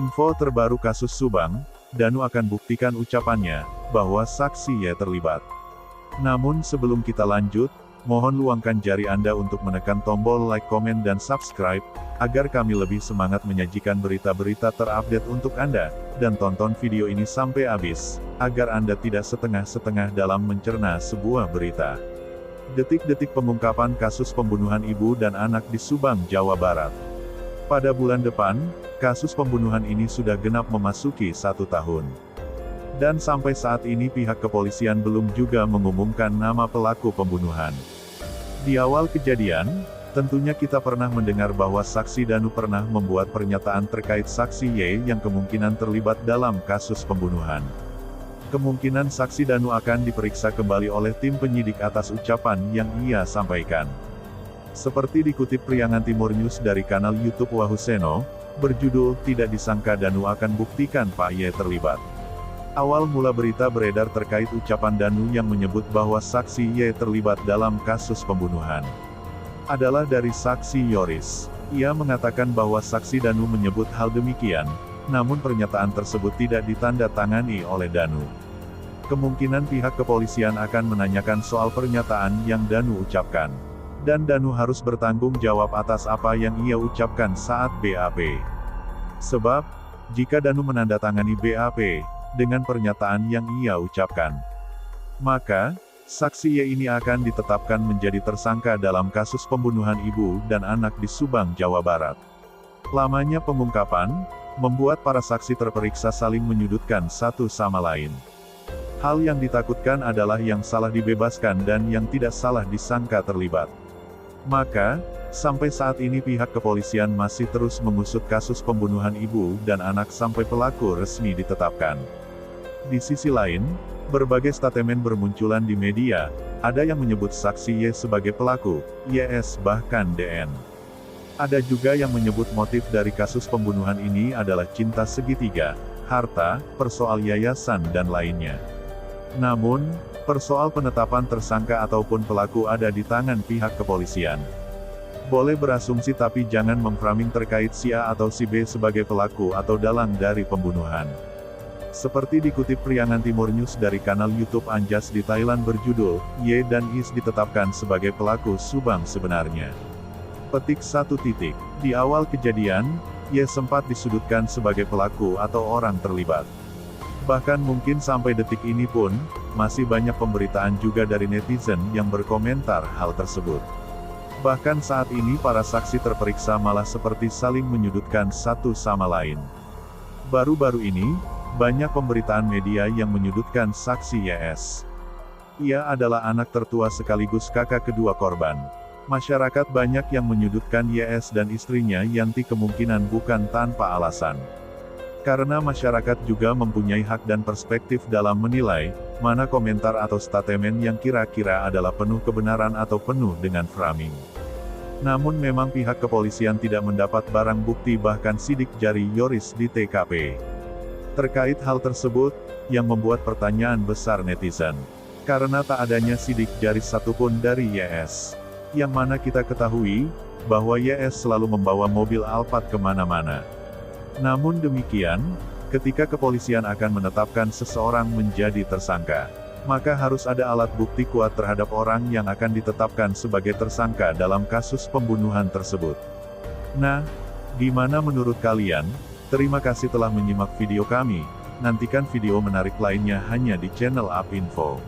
Info terbaru kasus Subang, Danu akan buktikan ucapannya, bahwa saksi Y terlibat. Namun sebelum kita lanjut, mohon luangkan jari Anda untuk menekan tombol like, komen dan subscribe, agar kami lebih semangat menyajikan berita-berita terupdate untuk Anda, dan tonton video ini sampai habis, agar Anda tidak setengah-setengah dalam mencerna sebuah berita. Detik-detik pengungkapan kasus pembunuhan ibu dan anak di Subang, Jawa Barat. Pada bulan depan, kasus pembunuhan ini sudah genap memasuki 1 tahun. Dan sampai saat ini pihak kepolisian belum juga mengumumkan nama pelaku pembunuhan. Di awal kejadian, tentunya kita pernah mendengar bahwa saksi Danu pernah membuat pernyataan terkait saksi Y yang kemungkinan terlibat dalam kasus pembunuhan. Kemungkinan saksi Danu akan diperiksa kembali oleh tim penyidik atas ucapan yang ia sampaikan. Seperti dikutip Priangan Timur News dari kanal YouTube Wahuseno, berjudul "Tidak disangka Danu akan buktikan Pak Y terlibat". Awal mula berita beredar terkait ucapan Danu yang menyebut bahwa saksi Y terlibat dalam kasus pembunuhan adalah dari saksi Yoris. Ia mengatakan bahwa saksi Danu menyebut hal demikian, namun pernyataan tersebut tidak ditandatangani oleh Danu. Kemungkinan pihak kepolisian akan menanyakan soal pernyataan yang Danu ucapkan. Dan Danu harus bertanggung jawab atas apa yang ia ucapkan saat BAP. Sebab, jika Danu menandatangani BAP, dengan pernyataan yang ia ucapkan, maka, saksi Y ini akan ditetapkan menjadi tersangka dalam kasus pembunuhan ibu dan anak di Subang, Jawa Barat. Lamanya pengungkapan, membuat para saksi terperiksa saling menyudutkan satu sama lain. Hal yang ditakutkan adalah yang salah dibebaskan dan yang tidak salah disangka terlibat. Maka, sampai saat ini pihak kepolisian masih terus mengusut kasus pembunuhan ibu dan anak sampai pelaku resmi ditetapkan. Di sisi lain, berbagai statement bermunculan di media, ada yang menyebut saksi Y sebagai pelaku, YS bahkan DN. Ada juga yang menyebut motif dari kasus pembunuhan ini adalah cinta segitiga, harta, persoal yayasan dan lainnya. Namun, persoal penetapan tersangka ataupun pelaku ada di tangan pihak kepolisian. Boleh berasumsi tapi jangan memframing terkait si A atau si B sebagai pelaku atau dalang dari pembunuhan. Seperti dikutip Priangan Timur News dari kanal YouTube Anjas di Thailand berjudul, Y dan Is ditetapkan sebagai pelaku Subang sebenarnya. Petik 1. Di awal kejadian, Y sempat disudutkan sebagai pelaku atau orang terlibat. Bahkan mungkin sampai detik ini pun, masih banyak pemberitaan juga dari netizen yang berkomentar hal tersebut. Bahkan saat ini para saksi terperiksa malah seperti saling menyudutkan satu sama lain. Baru-baru ini, banyak pemberitaan media yang menyudutkan saksi YS. Ia adalah anak tertua sekaligus kakak kedua korban. Masyarakat banyak yang menyudutkan YS dan istrinya Yanti kemungkinan bukan tanpa alasan. Karena masyarakat juga mempunyai hak dan perspektif dalam menilai, mana komentar atau statement yang kira-kira adalah penuh kebenaran atau penuh dengan framing. Namun memang pihak kepolisian tidak mendapat barang bukti bahkan sidik jari Yoris di TKP. Terkait hal tersebut, yang membuat pertanyaan besar netizen. Karena tak adanya sidik jari satupun dari YS. Yang mana kita ketahui, bahwa YS selalu membawa mobil Alphard kemana-mana. Namun demikian, ketika kepolisian akan menetapkan seseorang menjadi tersangka, maka harus ada alat bukti kuat terhadap orang yang akan ditetapkan sebagai tersangka dalam kasus pembunuhan tersebut. Nah, gimana menurut kalian? Terima kasih telah menyimak video kami, nantikan video menarik lainnya hanya di channel UpInfo.